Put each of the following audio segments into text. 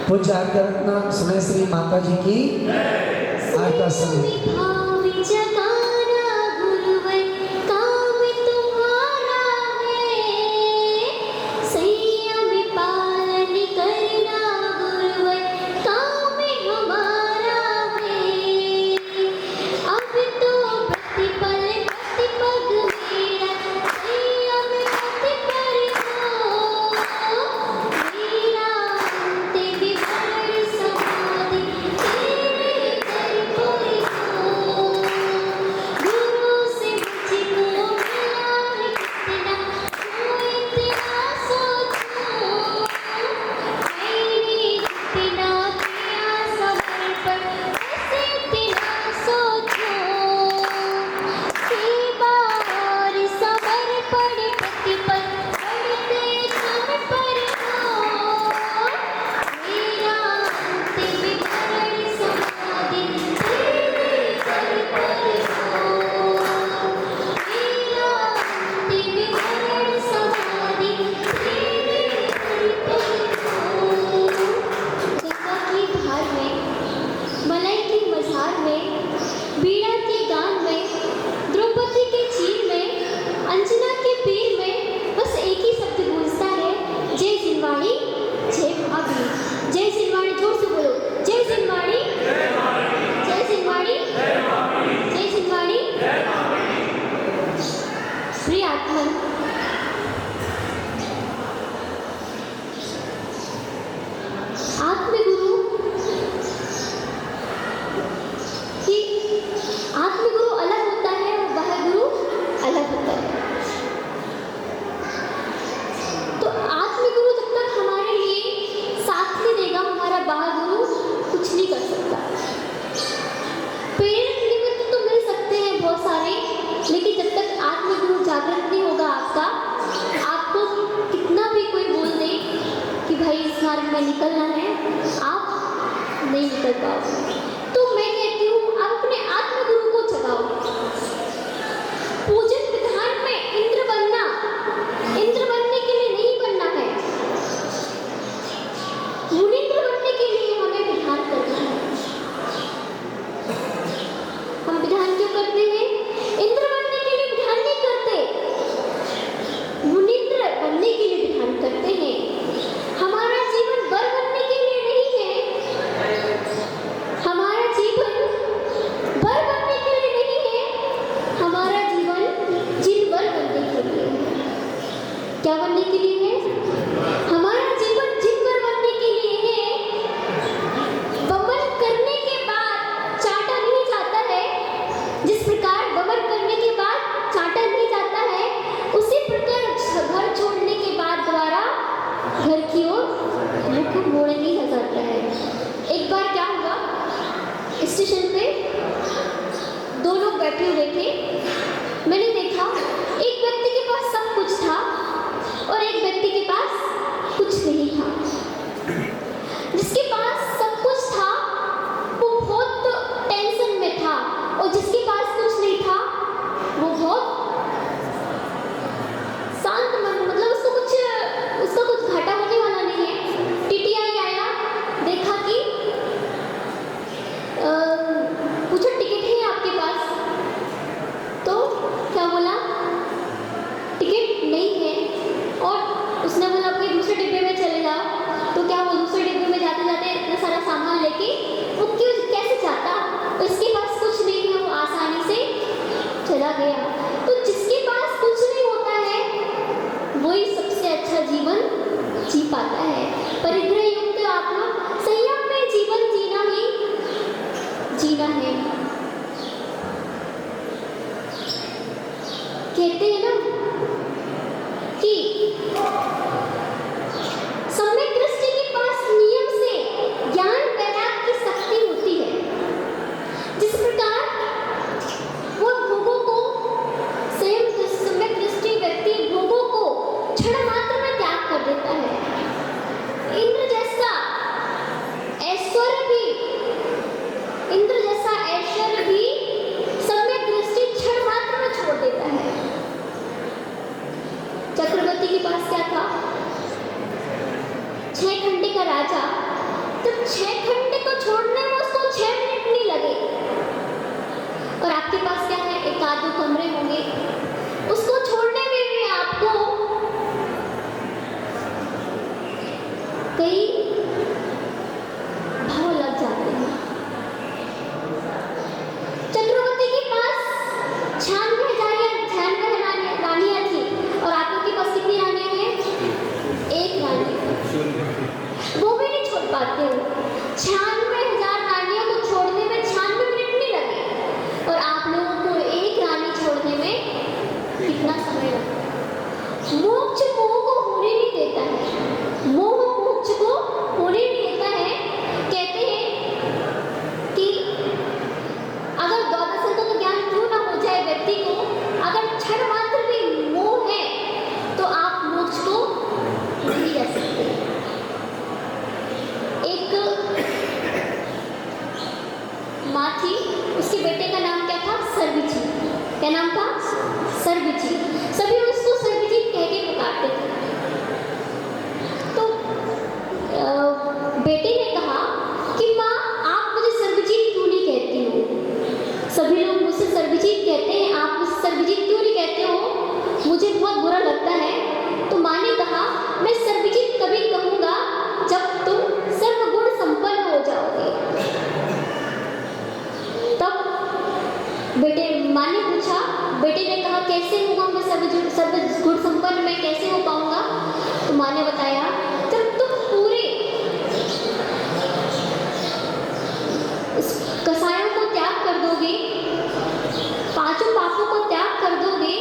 पूज्य आरती समय श्री माता जी की आरती समय में निकलना है, आप नहीं निकल पाओगे। तो मैं कहती हूँ आप अपने आत्म गुरु को जगाओ। पूजन विधान में इंद्र बनना, इंद्र बनने के लिए नहीं बनना है, मुनिंद्र बनने के लिए हमें विधान करना है। हम विधान क्यों करते हैं? इंद्र बनने के लिए विधान नहीं करते, मुनिंद्र बनने के लिए विधान करते हैं। हमारा जीवन वर बनने के लिए नहीं है, हमारा जीवन वर बनने के लिए नहीं है, हमारा जीवन जिनवर बनने के लिए है। क्या बनने के लिए है? हमारा जीवन जिनवर बनने के लिए है। वमन करने के बाद चाटा नहीं जाता है, जिस प्रकार वमन करने के बाद चाटा नहीं जाता है, उसी प्रकार घर छोड़ने के बाद दोबारा घर की ओर मुख मोड़ नहीं जा सकता है। एक बार क्या हुआ, स्टेशन पे दो लोग बैठे हुए थे। मैंने देखा एक व्यक्ति के पास सब कुछ था और एक व्यक्ति के पास कुछ नहीं था। जिसके पास सब कुछ था वो बहुत टेंशन में था और जिसके पास कुछ नहीं था वो बहुत शांत मन, मतलब उसका कुछ घाटा होने वाला नहीं है। टीटीआई आया, देखा कि पूछा टिकट है आपके पास? तो क्या बोला? टिकट नहीं है। और उसने बोला कोई दूसरे डिब्बे में चले जाओ। तो क्या वो दूसरे डिब्बे में जाते जाते 6 घंटे का राजा, तो 6 घंटे को छोड़ने में उसको 6 मिनट नहीं लगे। और आपके पास क्या है, एक आध दो कमरे होंगे, उसको छोड़ने में भी आपको कई भाव लग जाते हैं। चंद्रवती के पास 96 रानियां थी, और आप लोग के पास कितनी रानियां हैं? एक रानी। वो भी नहीं छोड़ पाते हो। 96,000 रानियों को छोड़ने में 96 मिनट नहीं लगे, और आप लोगों को एक रानी छोड़ने में कितना समय लगता है। मोक्ष मोह को होने नहीं देता है, मोह मोक्ष को होने नहीं देता है। कहते हैं कि अगर द्वादश अंक का ज्ञान क्यों ना हो जाए व्यक्ति को, अगर क्षण मात्र भी मोह है तो आप मोक्ष को नहीं जा सकते। एक माँ थी, उसके बेटे का नाम क्या था? सर्वजीत। क्या नाम था? सर्वजीत। सभी उसको सर्वजीत कह के पुकारते थे। तो बेटे ने कहा कि माँ, आप मुझे सर्वजीत क्यों नहीं कहती हो? सभी लोग मुझसे सर्वजीत कहते हैं, आप मुझसे सर्वजीत क्यों नहीं कहते हो? मुझे बहुत बुरा लगता है। तो माँ ने कहा, मैं सर्वजीत कभी कहूँगा जब तुम सर्वगुण संपन्न हो जाओगे। तब माँ ने पूछा, बेटे ने कहा कैसे होगा मैं सर्वगुण संपन्न, मैं कैसे हो पाऊंगा? तो माँ ने बताया, जब तुम पूरे कसायों को त्याग कर दोगे, पांचों पापों को त्याग कर दोगे,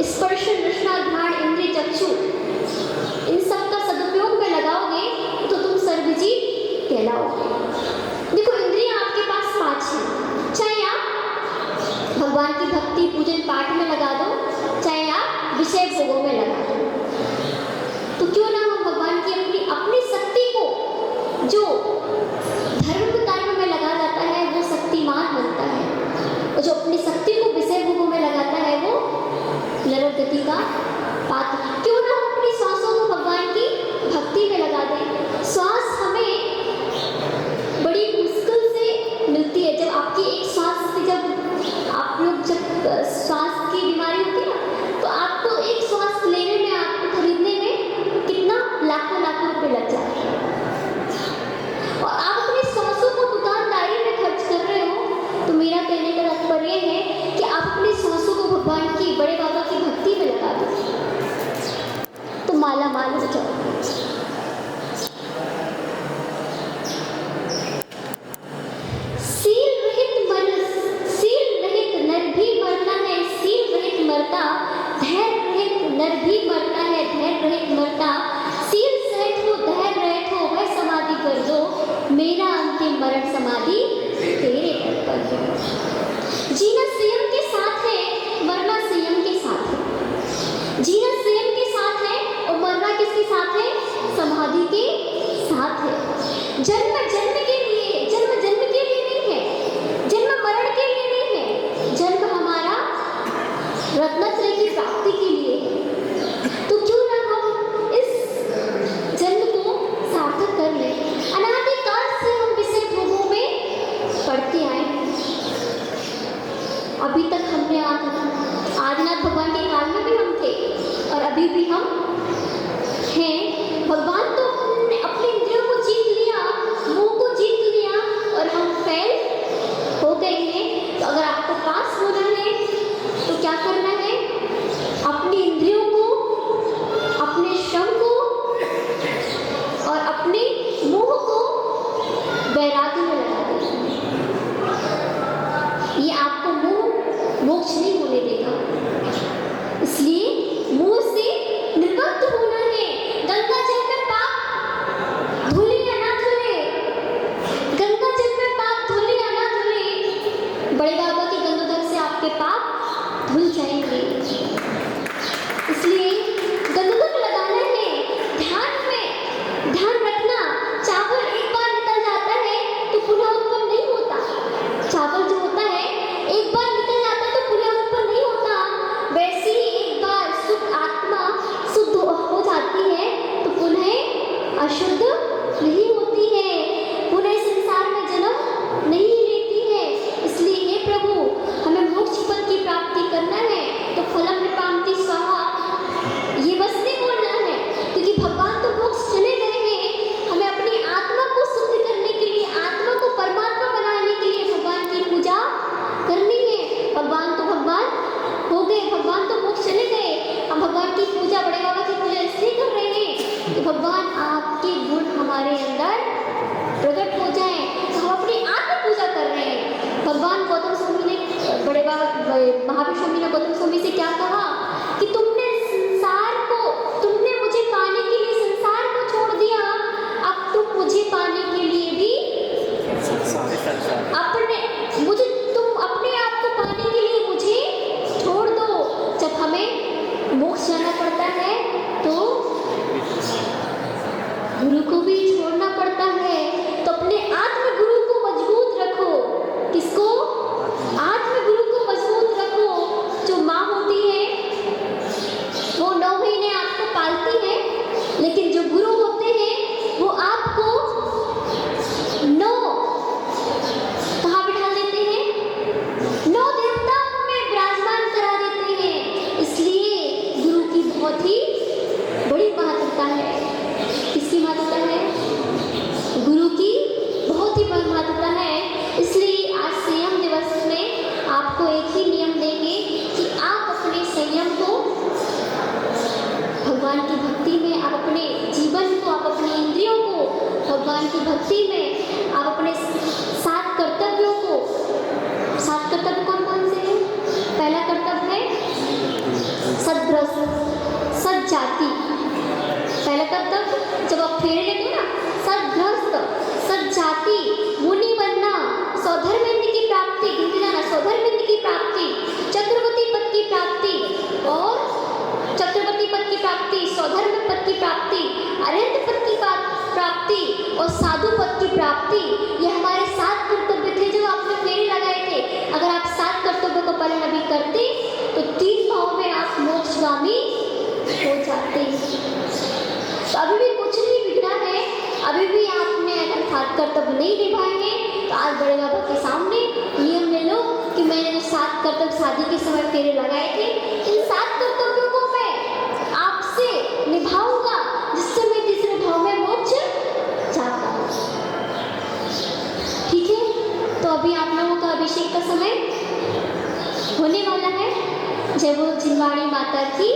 स्पर्श रसना घ्राण इंद्रिय चक्षु इन सब का सदुपयोग में लगाओगे तो तुम सर्वजीत कहलाओगे। देखो, इंद्रियां आपके पास 5 हैं, चाहे आप भगवान की भक्ति पूजन पाठ में लगा दो, चाहे आप विषय भोगों में लगा दो। तो क्यों ना हम भगवान की अपनी शक्ति को, जो धर्म कर्म में लगा जाता है वो शक्तिमान बनता है, और जो अपनी शक्ति को विषय भोगों में लगाता है वो नरक का पात्र। क्यों ना हम अपनी सांसों को भगवान की भक्ति में लगा दें। श्वास हमें बड़ी मुश्किल से मिलती है। जब आपकी एक श्वास से, जब आप लोग श्वास की बीमारी होती है ना, तो आपको एक श्वास लेने में, आपको खरीदने में कितना लाखों रुपए लग जाते हैं। और आप अपनी सांसों को दुकानदारी में खर्च कर रहे हो। तो मेरा कहने का तात्पर्य है कि आप अपनी सांसों को भगवान की, बड़े बाबा की भक्ति में लगा दो, तो माला माल हो जाओ। सील रहित नर भी मरता है, सील रहित मरता, धैर्य रहित नर भी मरता है, धैर्य रहित मरता। सील सहित हो, धैर्य रहित हो, वह समाधि कर दो, मेरा अंतिम मरण समाधि तेरे दर पर है। जीना संयम के साथ है, मरना संयम के साथ है। जीना संयम के साथ है और मरना किसके साथ है? समाधि के साथ है। जन्म जन्म के लिए है, जन्म जन्म के लिए नहीं है, जन्म मरण के लिए नहीं है। जन्म हमारा रत्नत्रय की प्राप्ति के लिए है। तो क्यों ना हम इस जन्म को सार्थक कर लें। अनादिकाल से हम विषय भोगों में पढ़ते आए, अभी तक हमने आदिनाथ भगवान के काल में भी हम थे और अभी भी हम हैं। भगवान तो अपने इंद्रियों को जीत लिया, मुंह को जीत लिया, और हम फेल हो गए हैं। तो अगर आपको पास होना है तो क्या करना है? अपनी इंद्रियों को, अपने श्रम को और अपने मोह को वैराग्य में लगा देना। ये आपको मोह मोक्ष नहीं होने देगा। इसलिए मोह से निवृत्त होना है। गंगा जल में पाप भगवान आपके गुण हमारे अंदर प्रकट हो जाए। तो हम अपनी आत्म पूजा कर रहे हैं। भगवान गौतम स्वामी ने बड़े बाबा महावीर स्वामी ने गौतम स्वामी से क्या कहा कि तुमने मुझे पाने के लिए संसार को छोड़ दिया, अब तुम मुझे पाने के लिए भी तुम अपने आप को पाने के लिए मुझे छोड़ दो। जब हमें मोक्ष जाना पड़ता है तो गुरु को भी छोड़ना पड़ता है। तो अपने आत्म गुरु को मजबूत रखो। किसको? आत्म गुरु को मजबूत रखो। जो माँ होती है वो 9 महीने आपको पालती है, लेकिन जो गुरु होते हैं वो आपको 9 कहाँ बिठा देते हैं? 9 देवताओं में विराजमान करा देते हैं। इसलिए गुरु की बहुत ही बड़ी महत्वता है। किसकी महत्वता है? गुरु की बहुत ही बड़ी महत्वता है। इसलिए आज संयम दिवस में आपको एक ही नियम देंगे कि आप अपने संयम को भगवान की भक्ति में, आप अपने जीवन को, आप अपनी इंद्रियों को भगवान की भक्ति में, आप अपने 7 कर्तव्यों को, 7 कर्तव्य कौन कौन से हैं? पहला कर्तव्य है सद्गृहस्थ, सज्जाति। पहला कर्तव्य जब आप फेरे लेते हो ना, सद्गृहस्थ, सज्जाति, मुनि बनना, सौधर्मेंद्र की प्राप्ति, गिनती जाना, सौधर्मेंद्र की प्राप्ति, चक्रवर्ती पद की प्राप्ति और चक्रवर्ती पद की प्राप्ति, सौधर्म पद की प्राप्ति, अरहंत पद की प्राप्ति और साधु पद की प्राप्ति। ये हमारे 7 कर्तव्य थे जो आपने फेरे लगाए थे। अगर आप 7 कर्तव्यों को पालन अभी करते तो 3 भाव में आप मोक्षगामी हो जाते। तो अभी भी कुछ नहीं बिगड़ा है। अभी भी आपने अगर 7 कर्तव्य नहीं निभाए हैं तो आज बड़े बाबा के सामने नियम ले लो कि मैंने जो 7 कर्तव्य शादी के समय फेरे लगाए थे, इन 7 कर्तव्यों को मैं आपसे निभाऊंगा, जिससे मैं तीसरे भाव में मोक्ष जा पाऊं। ठीक है? तो अभी आप लोगों का अभिषेक का समय होने वाला है। जय बोलो जिनवाणी माता की।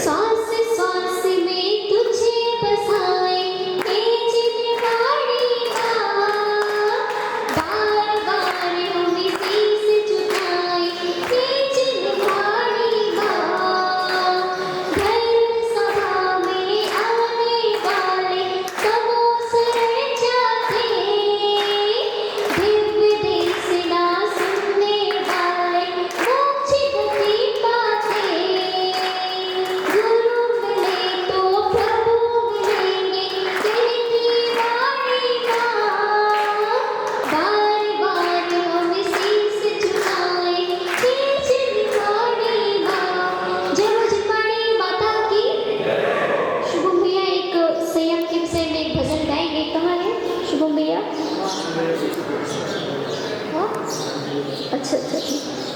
सांस सांस में तुझे बसाए हे जिनवाणी माँ, बार बार हमें शीश झुकाए हे जिनवाणी माँ। धर्म सभा में आने वाले सबों शरण जाते, दिव्य देशना सुनने वाले मोक्ष गति पाते। गुरु मिले तो प्रभु मिलेंगे कहती वाणी माँ, बार बार हम शीश झुकाए हे जिनवाणी माँ। जय हो जिनवाणी माता की। शुभम भैया एक संयम के विषय में एक भजन गाएंगे। कहाँ है शुभम भैया? हाँ? अच्छा अच्छा।